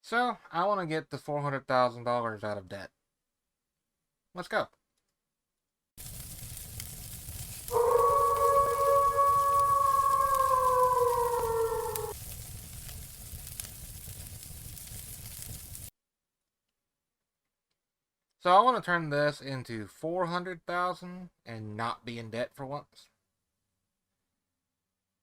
So, I want to get the $400,000 out of debt. Let's go. So, I want to turn this into 400,000 and not be in debt for once.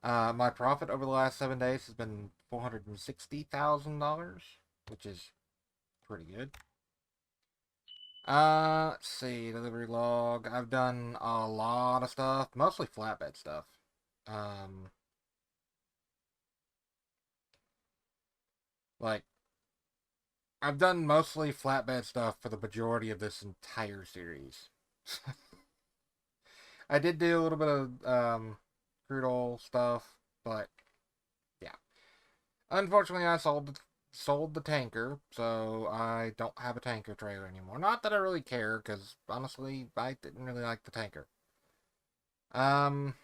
My profit over the last 7 days has been $460,000, which is pretty good. Let's see, delivery log. I've done a lot of stuff, mostly flatbed stuff. Um, like I've done mostly flatbed stuff for the majority of this entire series. I did do a little bit of crude oil stuff, but yeah. Unfortunately, I sold the tanker, so I don't have a tanker trailer anymore. Not that I really care, because honestly, I didn't really like the tanker. Um,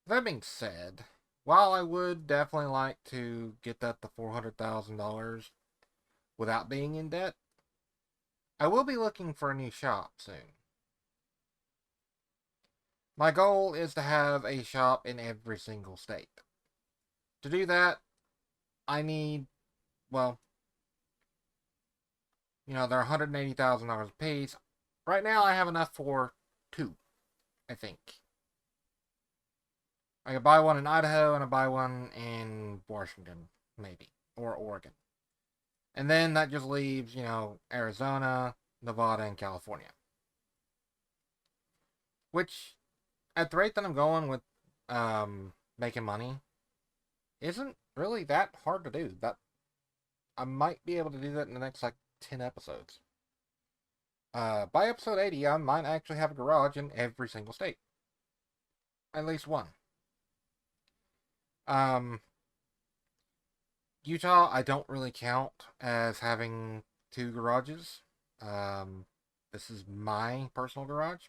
that being said, while I would definitely like to get that to $400,000 without being in debt, I will be looking for a new shop soon. My goal is to have a shop in every single state. To do that, I need, well, they're $180,000 a piece. Right now, I have enough for two, I think. I could buy one in Idaho and I buy one in Washington, maybe, or Oregon. And then that just leaves, Arizona, Nevada, and California. Which, at the rate that I'm going with making money, isn't really that hard to do. That I might be able to do that in the next like 10 episodes. By episode 80, I might actually have a garage in every single state. At least one. Um, Utah, I don't really count as having two garages. Um, this is my personal garage.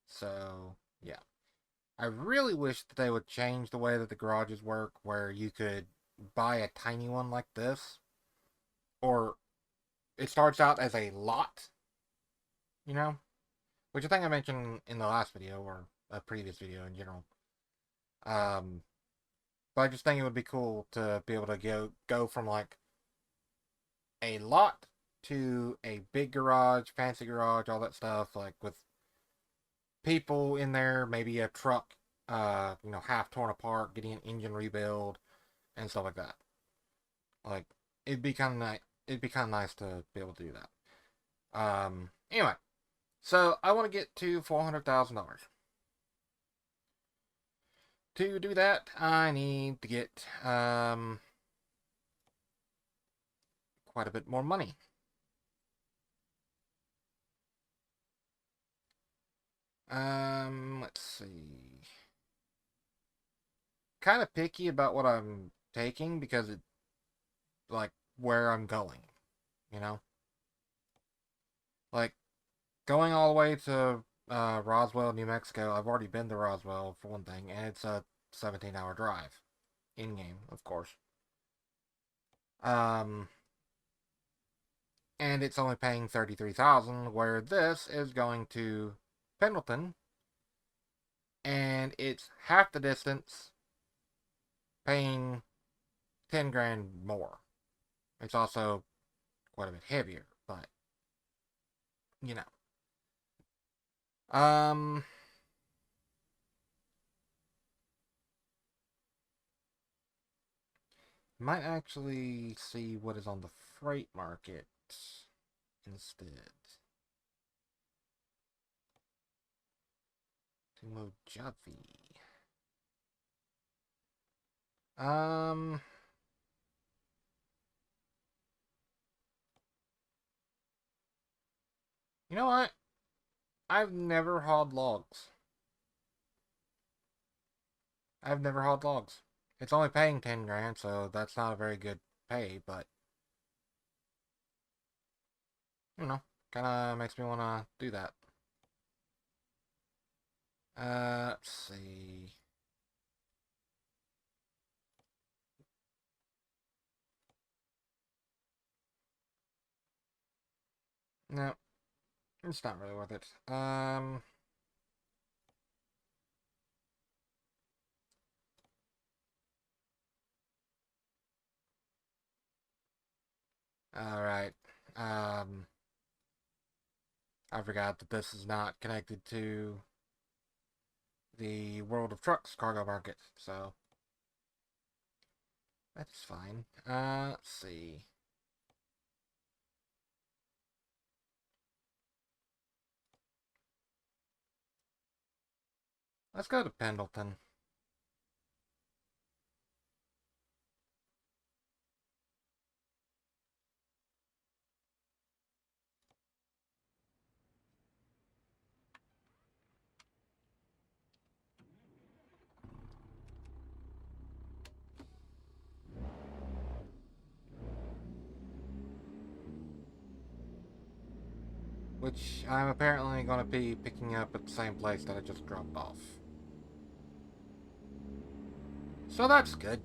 So, yeah. I really wish that they would change the way that the garages work, where you could buy a tiny one like this, or it starts out as a lot, you know? Which I think I mentioned in the last video, or a previous video in general. Um, but I just think it would be cool to be able to go from like a lot to a big garage, fancy garage, all that stuff, like with people in there, maybe a truck, half torn apart, getting an engine rebuild and stuff like that. Like it'd be kind of nice. It'd be kind of nice to be able to do that. Anyway, so I want to get to $400,000. To do that, I need to get quite a bit more money. Let's see. Kind of picky about what I'm taking because it like where I'm going, you know? Like going all the way to Roswell, New Mexico. I've already been to Roswell for one thing, and it's a 17-hour drive in game, of course. Um, and it's only paying 33,000, where this is going to Pendleton, and it's half the distance, paying 10 grand more. It's also quite a bit heavier, but you know. Um, might actually see what is on the freight market instead. To Mojave. Um, you know what? I've never hauled logs. I've never hauled logs. It's only paying 10 grand, so that's not a very good pay, but kind of makes me want to do that. Let's see. No, it's not really worth it. All right. Um, I forgot that this is not connected to the World of Trucks cargo market, so that's fine. Let's see. Let's go to Pendleton. Which I'm apparently going to be picking up at the same place that I just dropped off. So that's good.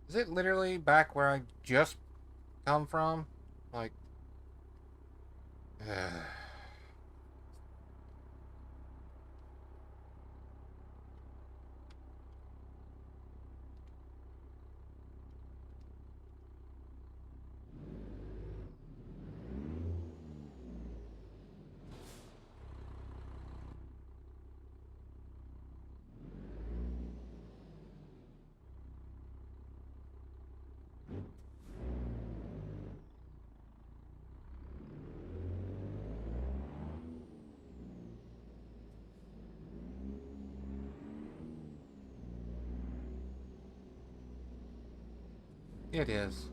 Is it literally back where I just come from? Like, it is.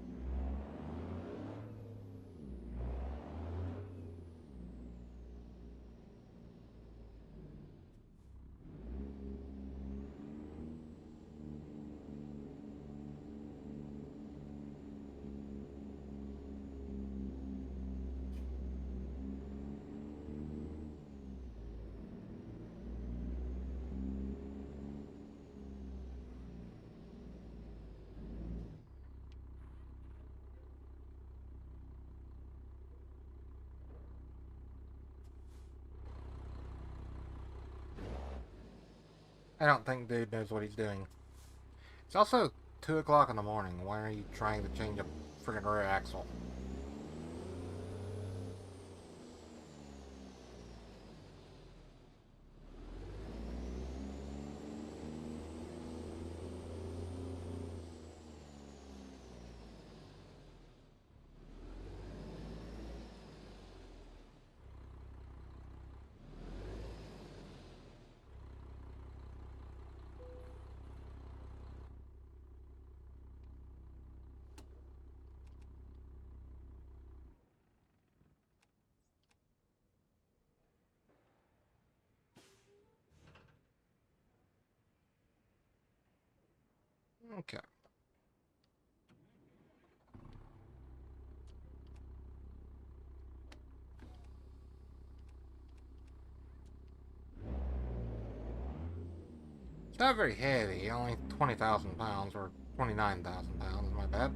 I don't think dude knows what he's doing. It's also 2 o'clock in the morning. Why are you trying to change a freaking rear axle? Okay. It's not very heavy, only 20,000 pounds, or 29,000 pounds, my bad.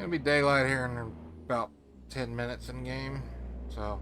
Gonna be daylight here in about 10 minutes in game. So,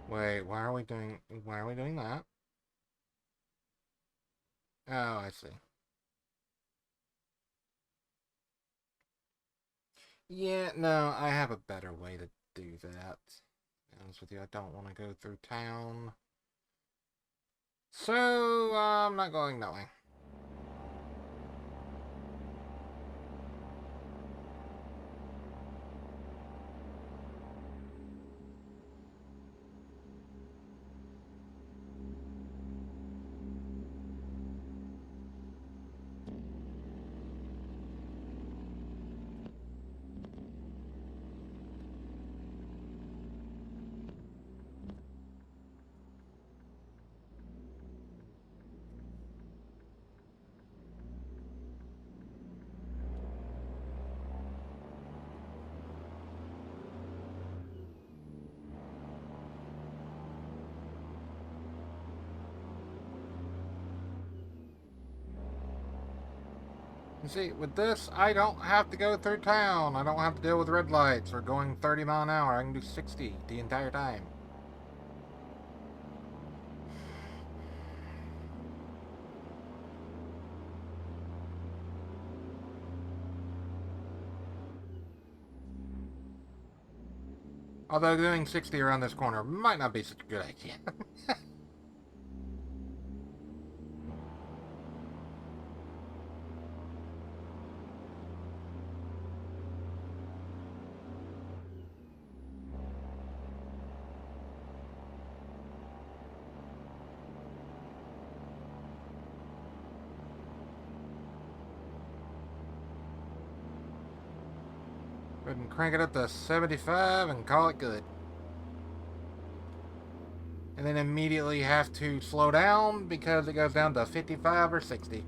wait, why are we doing that? Oh, I see. Yeah, no, I have a better way to do that. To be honest with you, I don't want to go through town. So, I'm not going that way. You see, with this, I don't have to go through town. I don't have to deal with red lights or going 30 mile an hour. I can do 60 the entire time. Although doing 60 around this corner might not be such a good idea. Go ahead and crank it up to 75 and call it good. And then immediately have to slow down because it goes down to 55 or 60.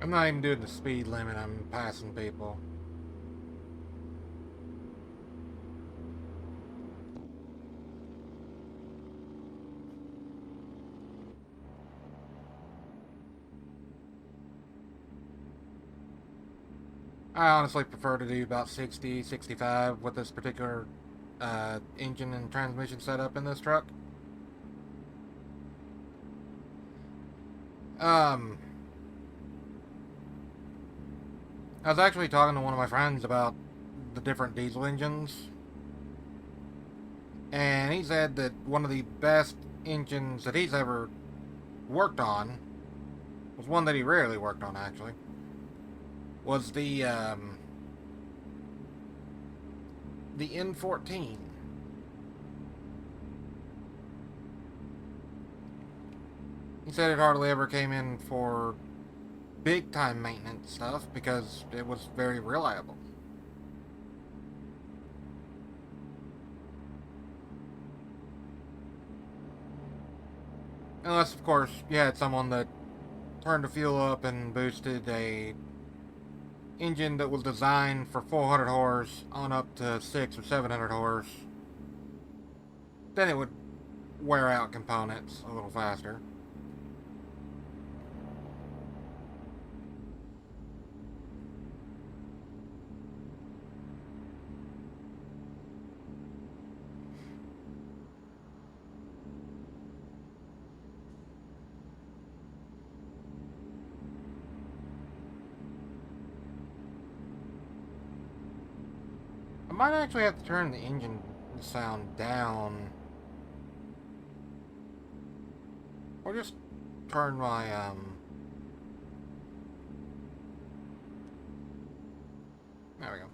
I'm not even doing the speed limit, I'm passing people. I honestly prefer to do about 60, 65 with this particular engine and transmission setup in this truck. Um, I was actually talking to one of my friends about the different diesel engines, and he said that one of the best engines that he's ever worked on was one that he rarely worked on actually. Was the N14. He said it hardly ever came in for big time maintenance stuff because it was very reliable. Unless, of course, you had someone that turned the fuel up and boosted a engine that was designed for 400 horse on up to 6 or 700 horse, then it would wear out components a little faster. I might actually have to turn the engine sound down, or just turn my there we go.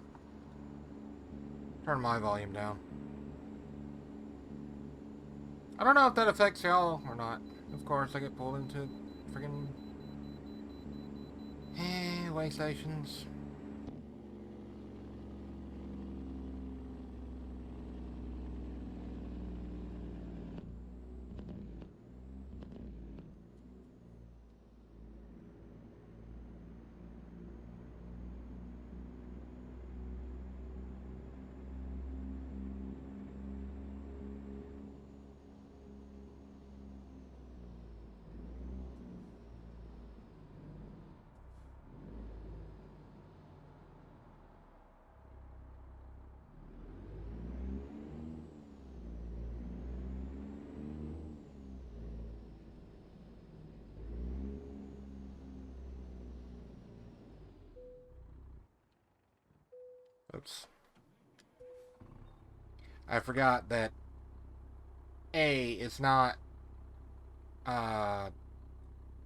Turn my volume down. I don't know if that affects y'all or not. Of course, I get pulled into friggin' way stations. Oops. I forgot that A is not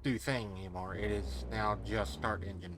do thing anymore. It is now just start engine.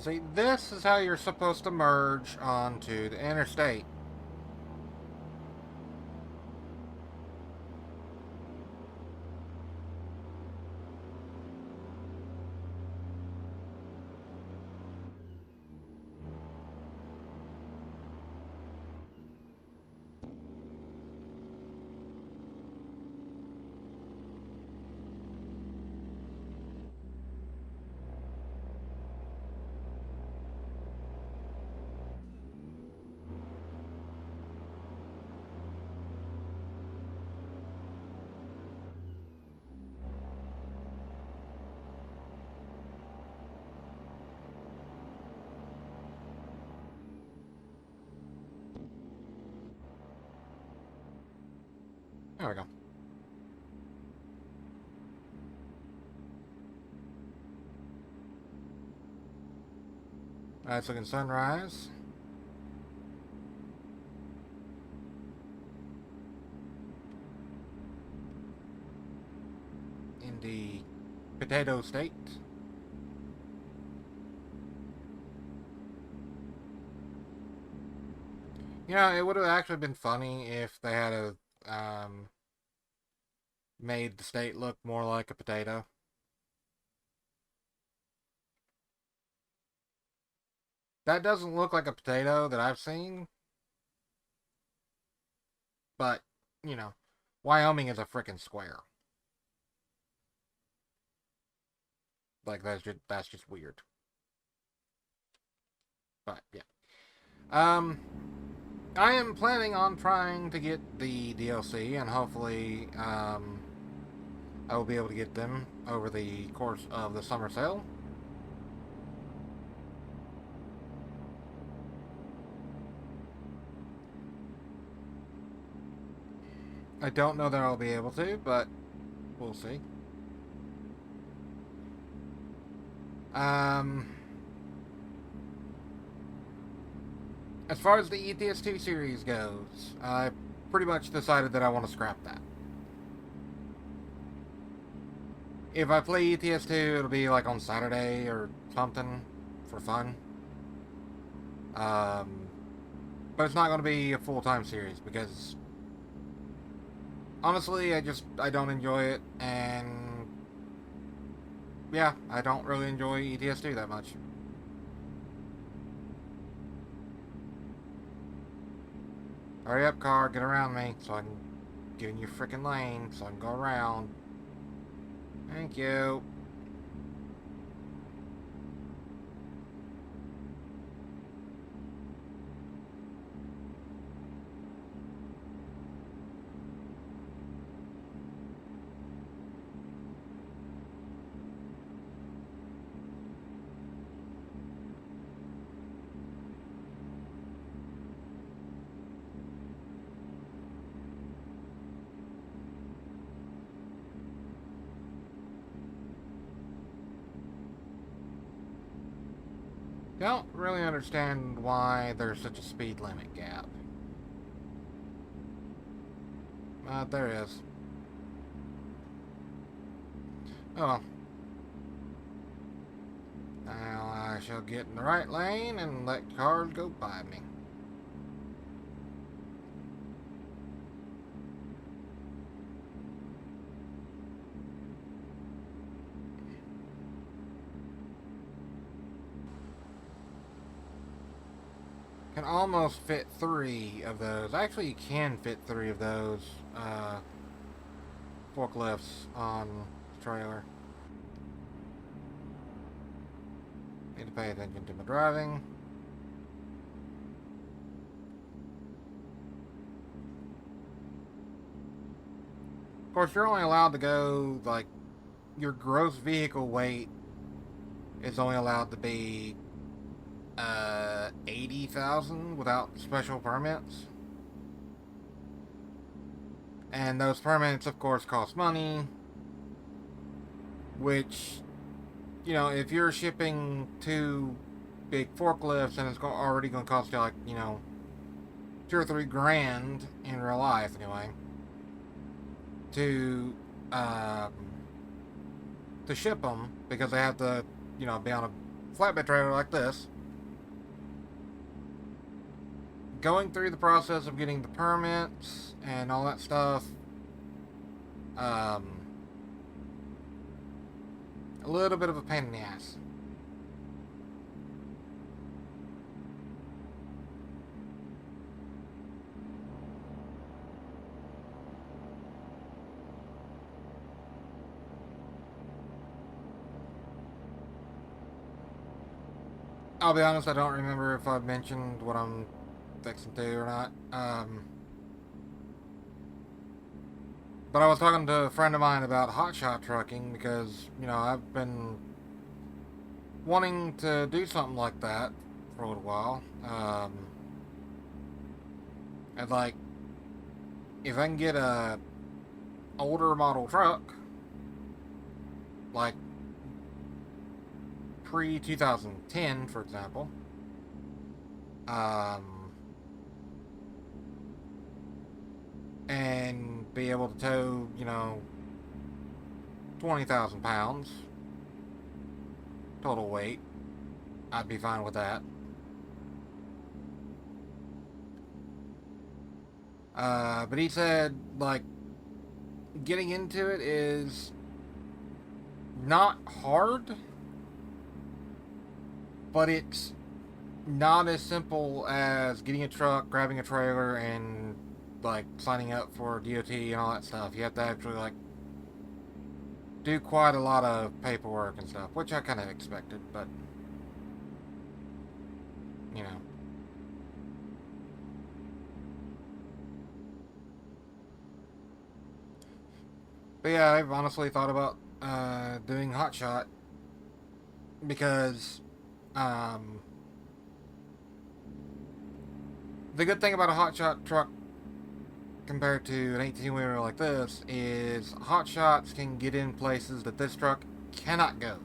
See, this is how you're supposed to merge onto the interstate. There we go. Nice looking sunrise. In the potato state. You know, it would have actually been funny if they had a made the state look more like a potato. That doesn't look like a potato that I've seen, but you know, Wyoming is a freaking square. Like that's just weird. But yeah. Um I am planning on trying to get the DLC, and hopefully I will be able to get them over the course of the summer sale. I don't know that I'll be able to, but we'll see. Um, as far as the ETS2 series goes, I pretty much decided that I want to scrap that. If I play ETS2, it'll be like on Saturday or something for fun. Um, but it's not going to be a full-time series because honestly, I don't enjoy it, and yeah, I don't really enjoy ETS2 that much. Hurry up, car, get around me so I can get in your freaking lane so I can go around. Thank you. Don't really understand why there's such a speed limit gap. There is. Oh well. Now I shall get in the right lane and let cars go by me. Can almost fit 3 of those. Actually, you can fit 3 of those forklifts on the trailer. Need to pay attention to my driving. Of course, you're only allowed to go, like, your gross vehicle weight is only allowed to be 80,000 without special permits. And those permits, of course, cost money, which, you know, if you're shipping 2 big forklifts and it's already going to cost you, like, you know, 2 or 3 grand in real life, anyway, to, um, to ship them because they have to, you know, be on a flatbed trailer like this. Going through the process of getting the permits and all that stuff, um, a little bit of a pain in the ass. I'll be honest, I don't remember if I mentioned what I'm fixing to or not. But I was talking to a friend of mine about hotshot trucking because, you know, I've been wanting to do something like that for a little while. And like, if I can get a older model truck, like pre 2010, for example, um, and be able to tow, you know, 20,000 pounds total weight, I'd be fine with that. But he said, like, getting into it is not hard, but it's not as simple as getting a truck, grabbing a trailer, and like signing up for DOT and all that stuff. You have to actually like do quite a lot of paperwork and stuff, which I kind of expected, but you know. But yeah, I've honestly thought about doing hotshot because um, the good thing about a hotshot truck compared to an 18-wheeler like this is hotshots can get in places that this truck cannot go.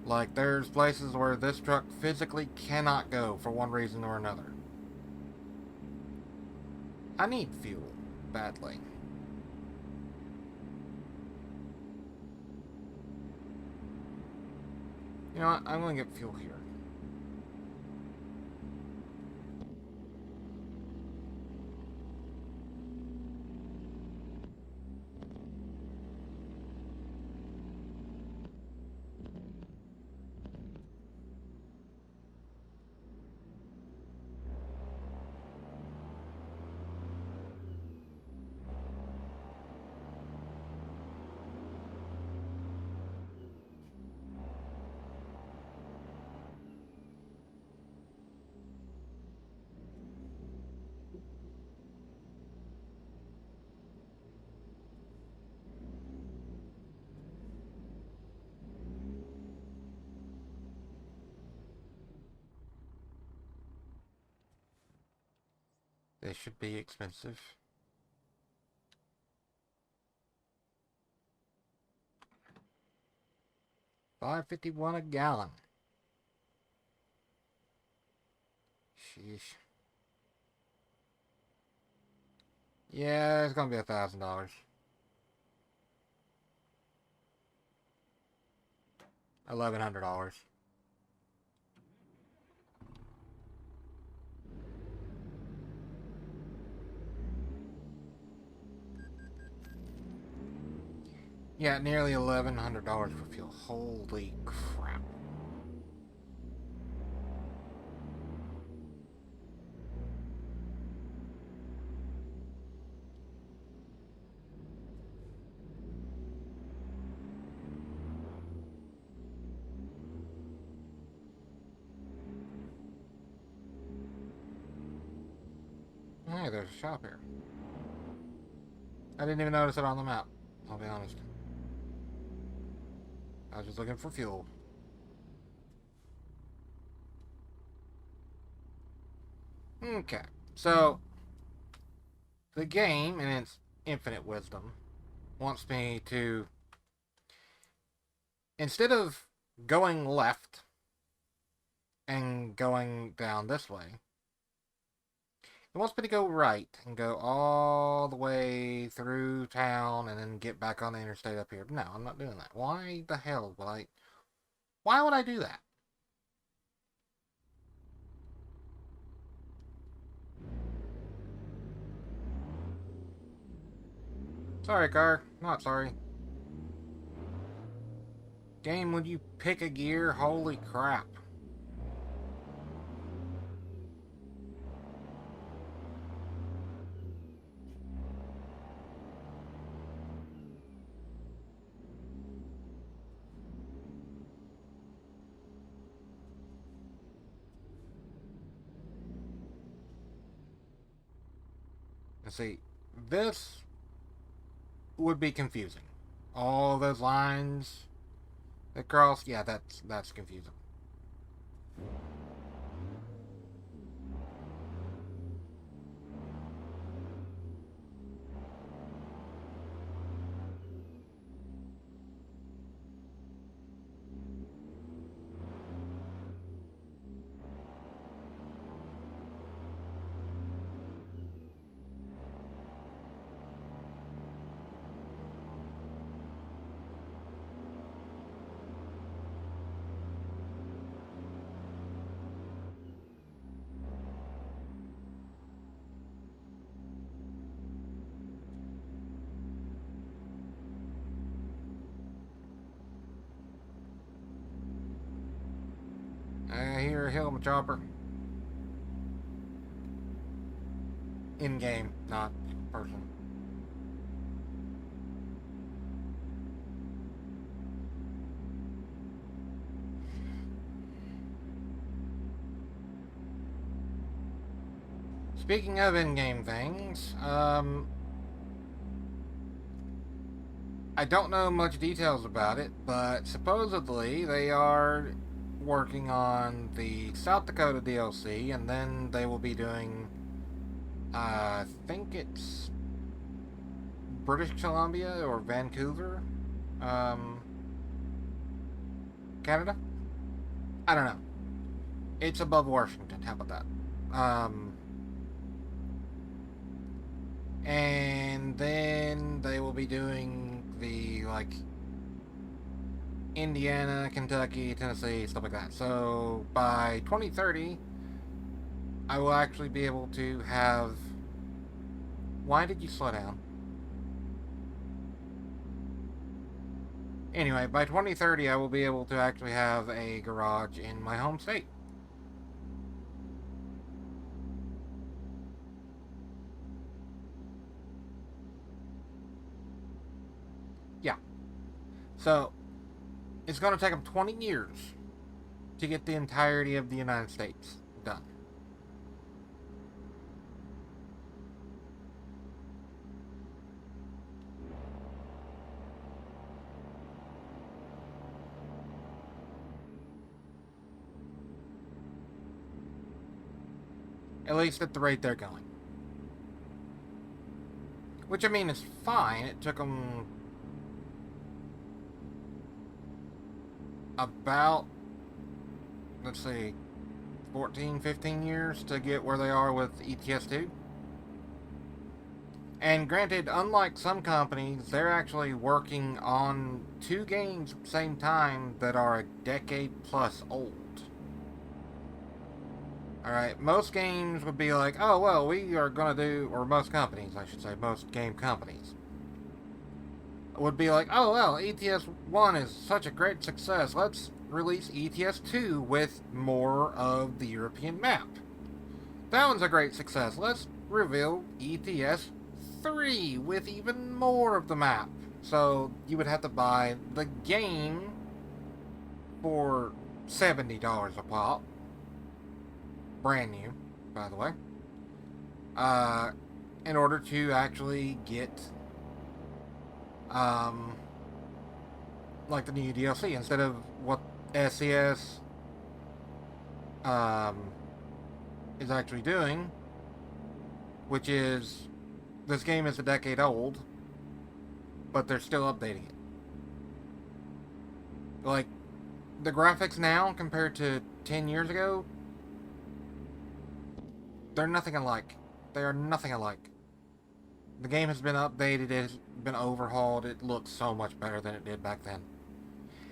Like, there's places where this truck physically cannot go for one reason or another. I need fuel badly. You know what? I'm going to get fuel here. They should be expensive. $5.51 a gallon. Sheesh. Yeah, it's gonna be $1,000. $1,100. Yeah, nearly $1,100 for fuel. Holy crap. Hey, there's a shop here. I didn't even notice it on the map. I'll be honest. I was just looking for fuel. Okay, so the game, in its infinite wisdom, wants me to, instead of going left and going down this way, it wants me to go right and go all the way through town and then get back on the interstate up here. No, I'm not doing that. Why the hell would I? Why would I do that? Sorry, car. Not sorry. Game, would you pick a gear? Holy crap. Let's see. This would be confusing. All those lines that cross, yeah, that's confusing. I hear a hell chopper. In game, not person. Speaking of in-game things, I don't know much details about it, but supposedly they are working on the South Dakota DLC, and then they will be doing, I think it's British Columbia or Vancouver, um, Canada. I don't know. It's above Washington. How about that? And then they will be doing the, like, Indiana, Kentucky, Tennessee, stuff like that. So by 2030, I will actually be able to have. Why did you slow down? Anyway, by 2030, I will be able to actually have a garage in my home state. Yeah. So it's going to take them 20 years to get the entirety of the United States done. At least at the rate they're going. Which, I mean, is fine. It took them about, let's see, 14, 15 years to get where they are with ETS 2. And granted, unlike some companies, they're actually working on two games at the same time that are a decade plus old. Alright, most games would be like, oh, well, we are going to do, or most companies, I should say, most game companies, would be like, oh, well, ETS 1 is such a great success, let's release ETS 2 with more of the European map. That one's a great success, let's reveal ETS 3 with even more of the map. So you would have to buy the game for $70 a pop. Brand new, by the way. Uh, in order to actually get um, like the new DLC instead of what SCS um, is actually doing, which is this game is a decade old, but they're still updating it. Like the graphics now compared to 10 years ago, they're nothing alike. They are nothing alike. The game has been updated, it has been overhauled, it looks so much better than it did back then.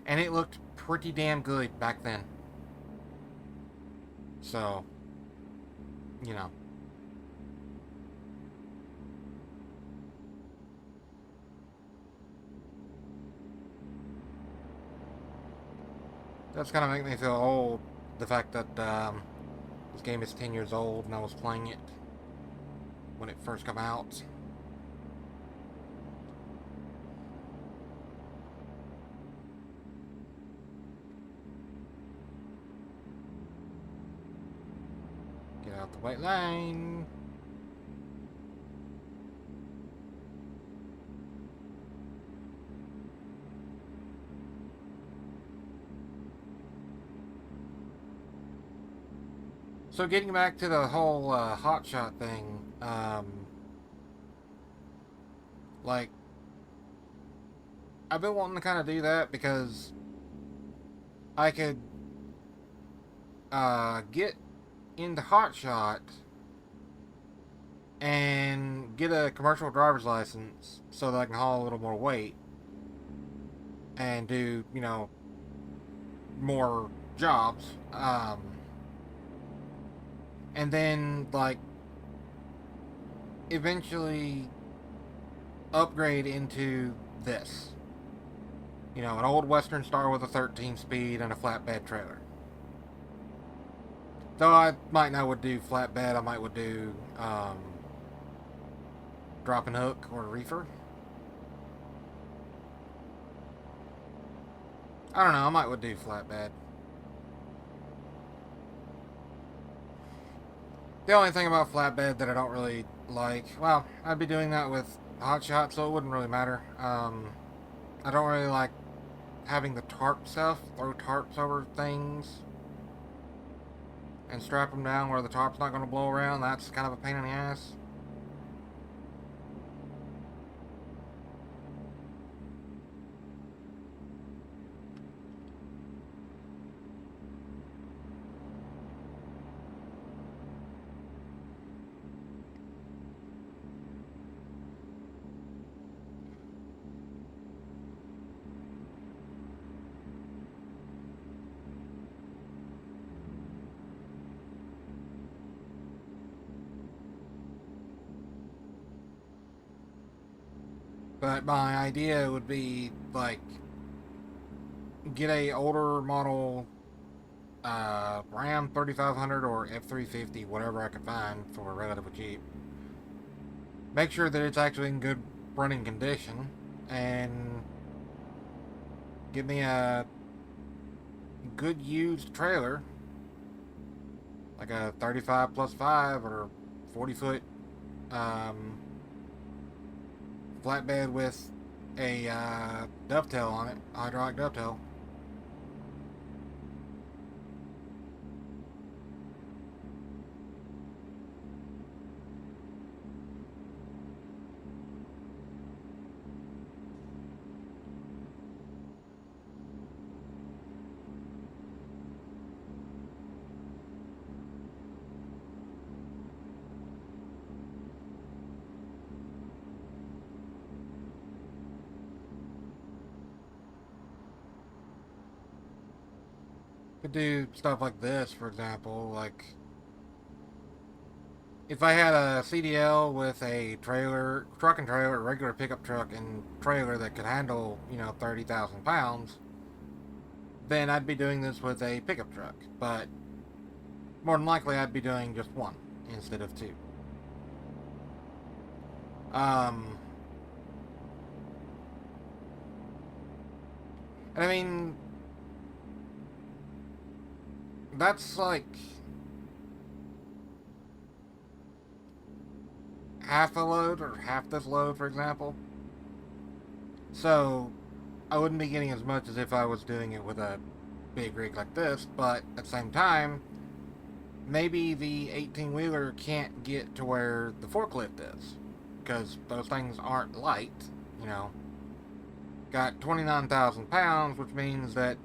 And it looked pretty damn good back then. So, you know. That's kind of making me feel old. The fact that this game is 10 years old and I was playing it when it first came out. Get out the white lane. So getting back to the whole hotshot thing, like I've been wanting to kind of do that because I could get into hotshot and get a commercial driver's license so that I can haul a little more weight and do, you know, more jobs. And then, like, eventually upgrade into this. You know, an old Western Star with a 13 speed and a flatbed trailer. Though I might not would do flatbed, I might would do drop and hook or reefer. I don't know, I might would do flatbed. The only thing about flatbed that I don't really like, well, I'd be doing that with hotshot, so it wouldn't really matter. I don't really like having the tarp stuff, throw tarps over things and strap them down where the tarp's not going to blow around. That's kind of a pain in the ass. But my idea would be like get a older model Ram 3500 or F350, whatever I could find for relatively cheap. Make sure that it's actually in good running condition, and give me a good used trailer, like a 35 plus 5 or 40-foot um, flatbed with a dovetail on it, hydraulic dovetail. Could do stuff like this, for example, like if I had a CDL with a trailer, truck and trailer, regular pickup truck and trailer that could handle, 30,000 pounds, then I'd be doing this with a pickup truck. But more than likely, I'd be doing just one instead of two. Um, and I mean, that's like half a load or half this load, for example. So I wouldn't be getting as much as if I was doing it with a big rig like this, but at the same time, maybe the 18 wheeler can't get to where the forklift is because those things aren't light, you know. Got 29,000 pounds, which means that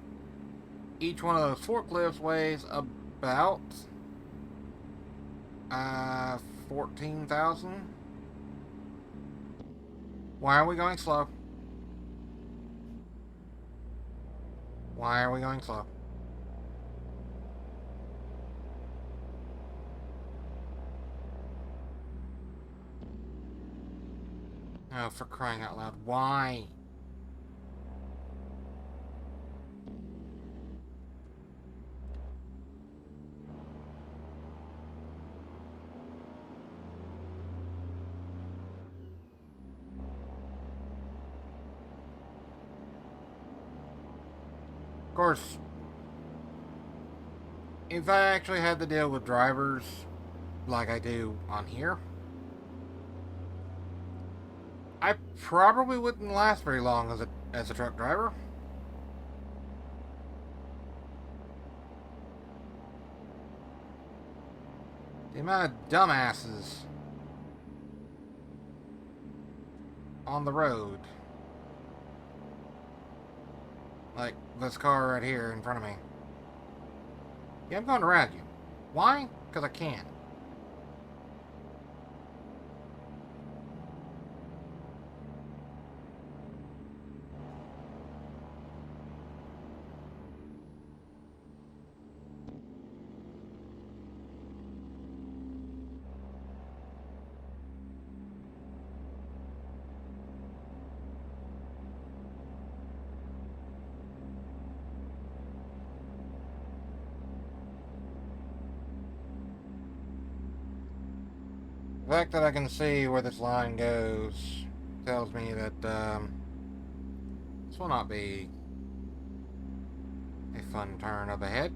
each one of those forklifts weighs about 14,000. Why are we going slow? Why are we going slow? Oh, for crying out loud. Why? Of course, if I actually had to deal with drivers like I do on here, I probably wouldn't last very long as a truck driver. The amount of dumbasses on the road, like this car right here in front of me. Yeah, I'm going around you. Why? Because I can. The fact that I can see where this line goes tells me that this will not be a fun turn up ahead.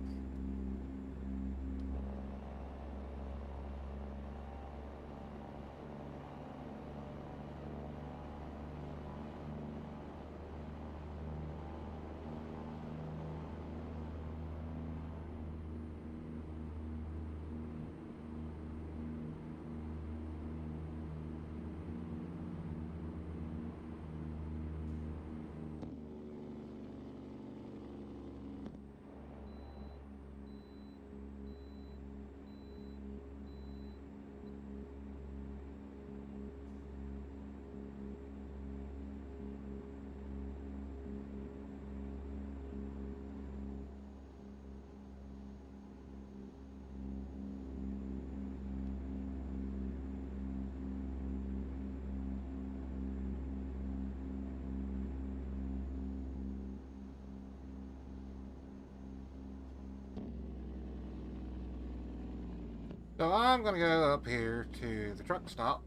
So I'm going to go up here to the truck stop.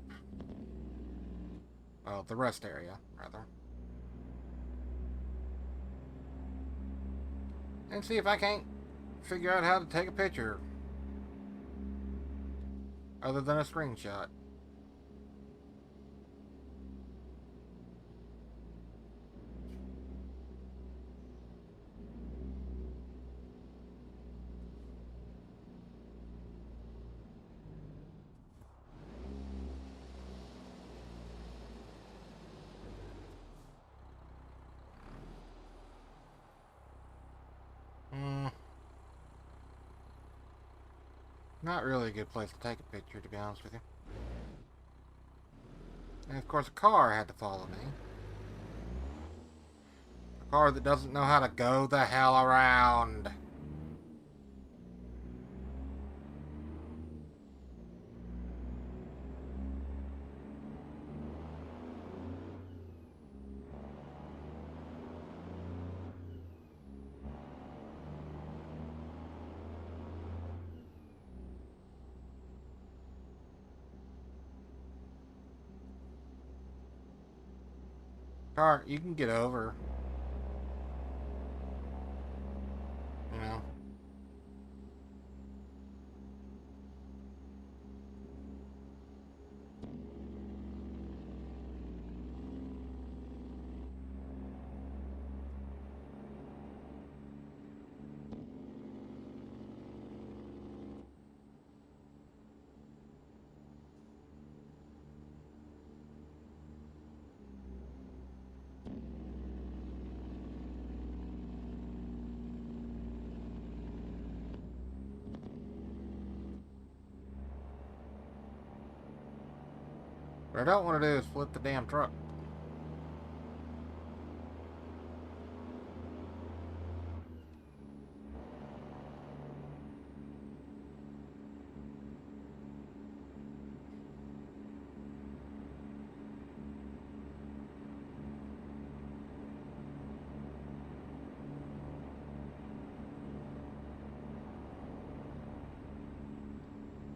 Well, the rest area, rather. And see if I can't figure out how to take a picture other than a screenshot. Hmm. Not really a good place to take a picture, to be honest with you. And of course, a car had to follow me. A car that doesn't know how to go the hell around. Car, you can get over. You know. What I don't want to do is flip the damn truck.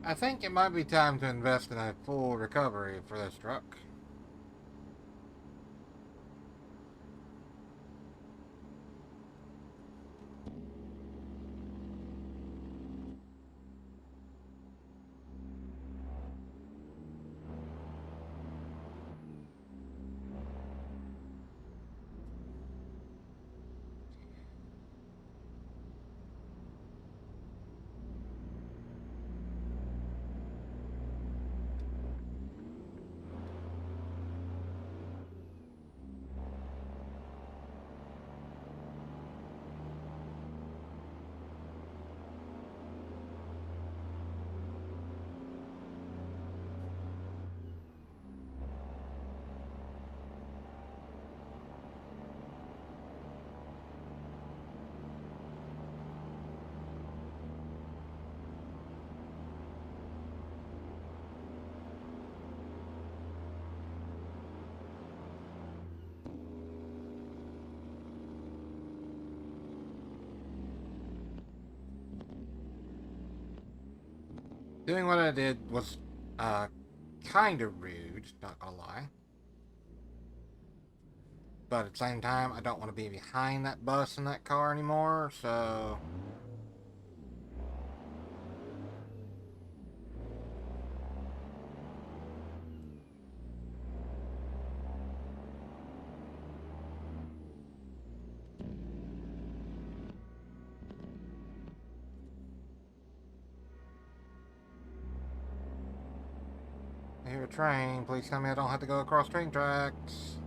I think it might be time to invest in a full recovery for this truck. Doing what I did was kind of rude, not gonna lie. But at the same time, I don't want to be behind that bus in that car anymore, so... I hear a train. Please tell me I don't have to go across train tracks.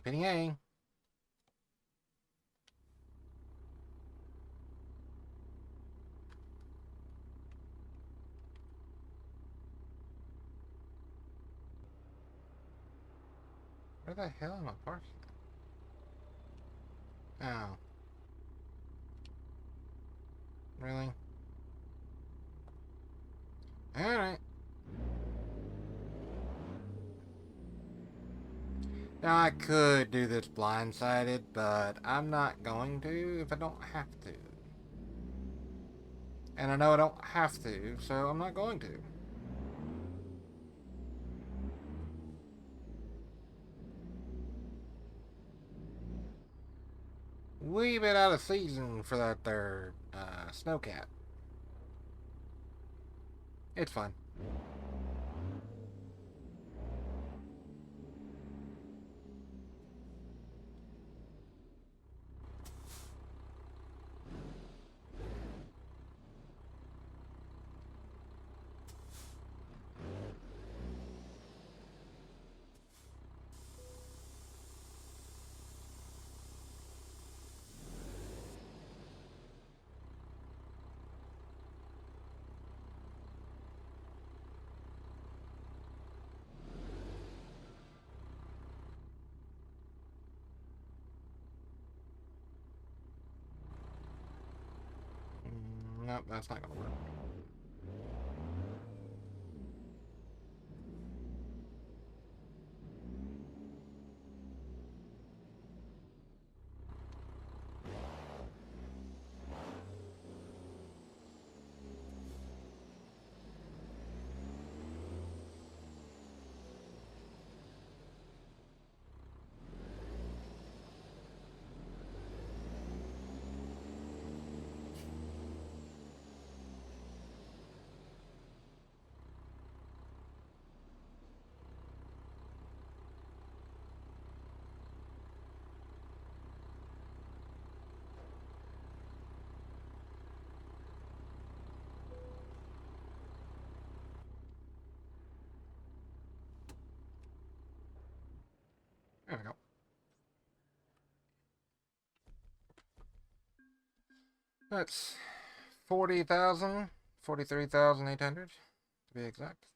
Yippee-yay. Where the hell am I parking? Oh. Really? Alright. Now, I could do this blindsided, but I'm not going to if I don't have to. And I know I don't have to, so I'm not going to. Wee bit out of season for that there snowcat. It's fine. Nope, that's not gonna work. There we go. That's 40,000, 43,800 to be exact.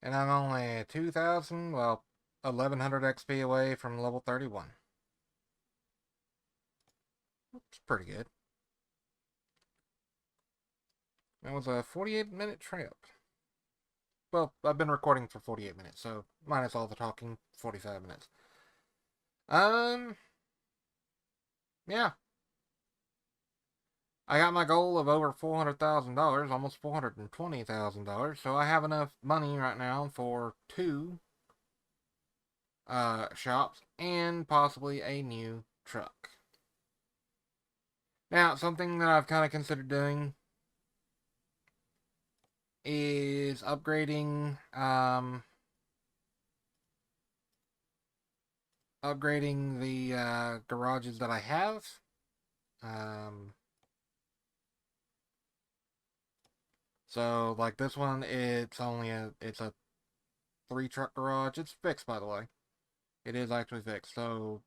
And I'm only 2,000, well, 1,100 XP away from level 31. It's pretty good. That was a 48-minute trip. Well, I've been recording for 48 minutes, so minus all the talking, 45 minutes. Yeah. I got my goal of over $400,000, almost $420,000, so I have enough money right now for 2 shops and possibly a new truck. Now, something that I've kind of considered doing is upgrading the garages that I have. So like this one, it's a 3 truck garage. It's fixed, by the way. It is actually fixed. So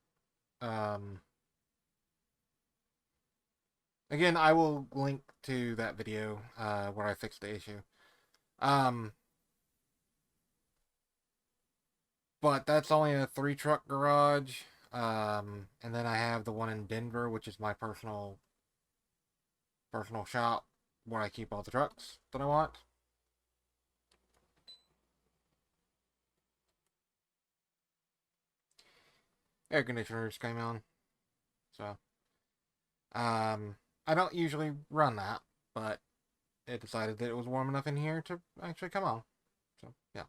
again, I will link to that video where I fixed the issue. But that's only a 3 truck garage. And then I have the one in Denver, which is my personal shop where I keep all the trucks that I want. Air conditioners came on. So I don't usually run that, but it decided that it was warm enough in here to actually come on. So yeah.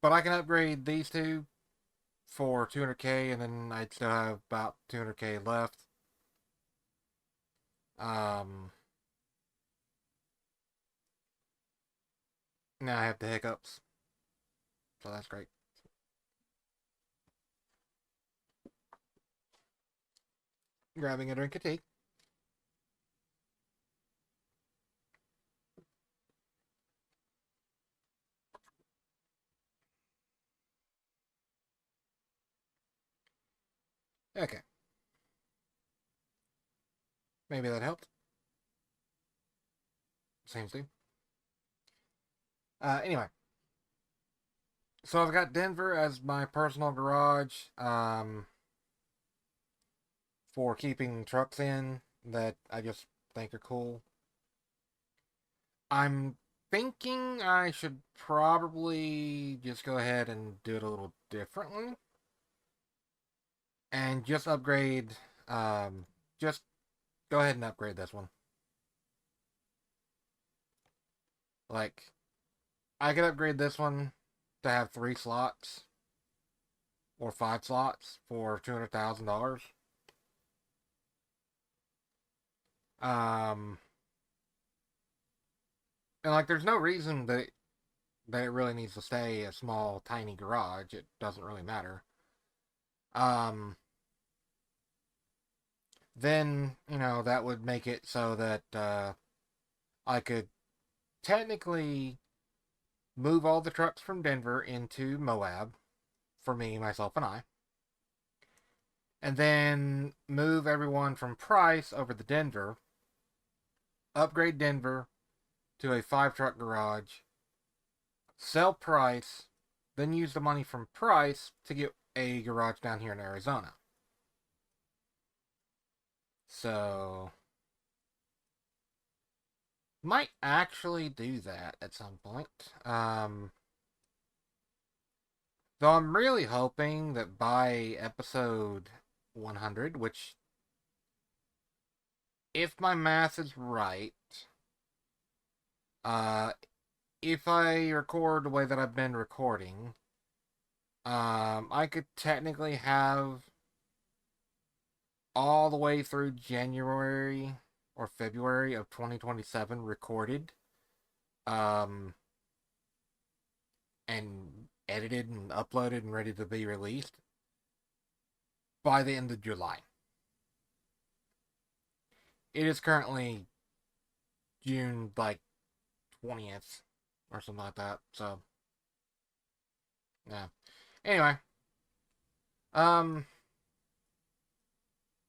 But I can upgrade these two for 200K, and then I'd still have about 200K left. Now I have the hiccups, so that's great. Grabbing a drink of tea. Okay, maybe that helped. Seems to. Anyway, so I've got Denver as my personal garage for keeping trucks in that I just think are cool. I'm thinking I should probably just go ahead and do it a little differently and just upgrade. Just go ahead and upgrade this one. Like, I could upgrade this one to have 3 slots or 5 slots for $200,000. Um, and like, there's no reason that it really needs to stay a small, tiny garage. It doesn't really matter. Um, then that would make it so that I could technically move all the trucks from Denver into Moab for me, myself, and I, and then move everyone from Price over to Denver, upgrade Denver to a 5 truck garage, sell Price, then use the money from Price to get a garage down here in Arizona. So, might actually do that at some point. Though I'm really hoping that by episode 100, which, if my math is right, uh, if I record the way that I've been recording, I could technically have all the way through January or February of 2027 recorded, um, and edited and uploaded and ready to be released by the end of July. It is currently June like 20th or something like that. So yeah. Anyway, um,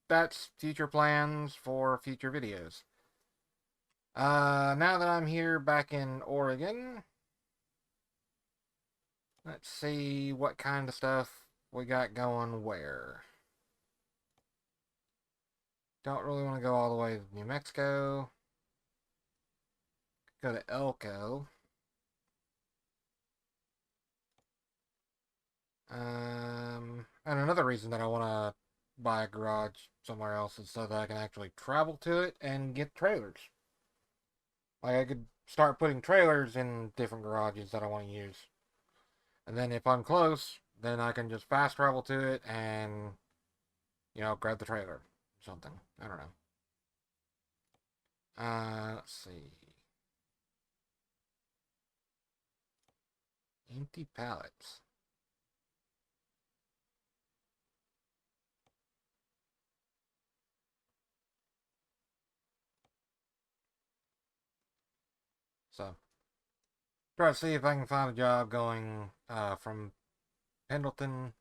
that's future plans for future videos. Now that I'm here back in Oregon, let's see what kind of stuff we got going where. Don't really want to go all the way to New Mexico. Go to Elko. And another reason that I want to buy a garage somewhere else is so that I can actually travel to it and get trailers. Like, I could start putting trailers in different garages that I want to use. And then if I'm close, then I can just fast travel to it and, grab the trailer or something. I don't know. Let's see. Empty pallets. So, try to see if I can find a job going from Pendleton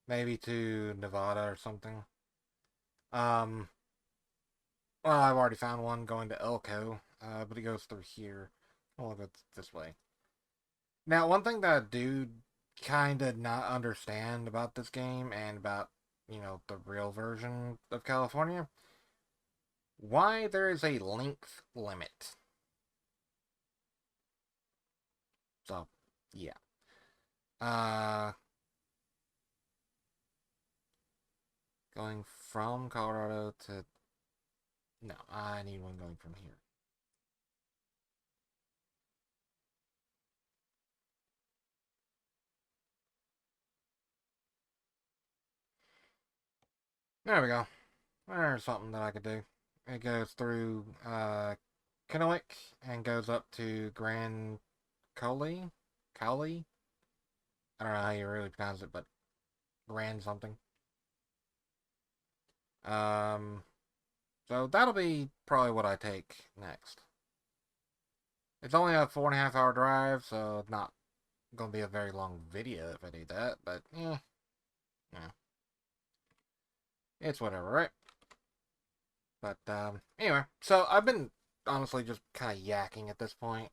maybe to Nevada or something. Um, well, I've already found one going to Elko, but it goes through here. I'll go this way. Now, one thing that I do kind of not understand about this game and about, the real version of California, why there is a length limit. So, yeah. Uh, going from Colorado to... No, I need one going from here. There we go. There's something that I could do. It goes through Kennewick and goes up to Grand Coulee. Coulee? I don't know how you really pronounce it, but Grand something. Um, so that'll be probably what I take next. It's only a 4.5 hour drive, so it's not gonna be a very long video if I do that, but yeah. it's whatever, right? But anyway, so I've been honestly just kind of yakking at this point,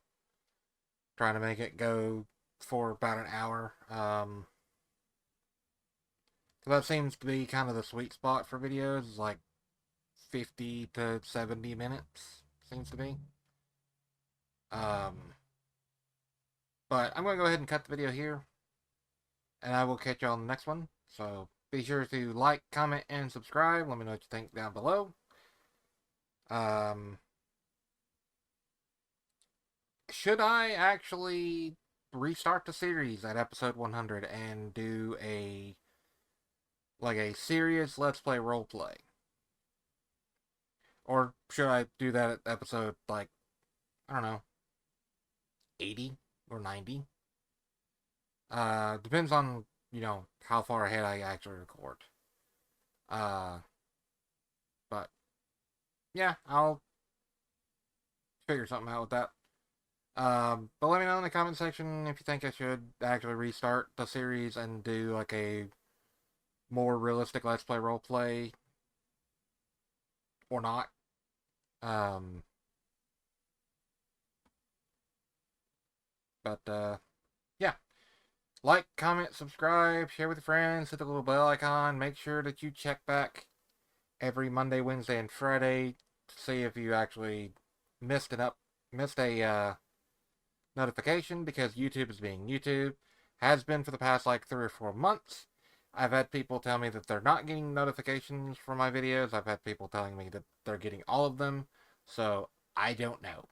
trying to make it go for about an hour. So that seems to be kind of the sweet spot for videos, like 50 to 70 minutes, seems to be. Um, but I'm going to go ahead and cut the video here, and I will catch you on the next one. So be sure to like, comment, and subscribe. Let me know what you think down below. Um, should I actually restart the series at episode 100 and do a serious Let's Play role play? Or should I do that at episode, like, I don't know, 80 or 90? Depends on, how far ahead I actually record. Uh, but yeah, I'll figure something out with that. But let me know in the comment section if you think I should actually restart the series and do like a more realistic Let's Play roleplay or not. Um, but yeah, like, comment, subscribe, share with your friends, hit the little bell icon. Make sure that you check back every Monday, Wednesday, and Friday to see if you actually missed a notification, because YouTube is being YouTube. Has been for the past like 3 or 4 months. I've had people tell me that they're not getting notifications for my videos. I've had people telling me that they're getting all of them. So I don't know.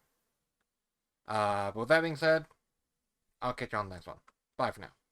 But with that being said, I'll catch you on the next one. Bye for now.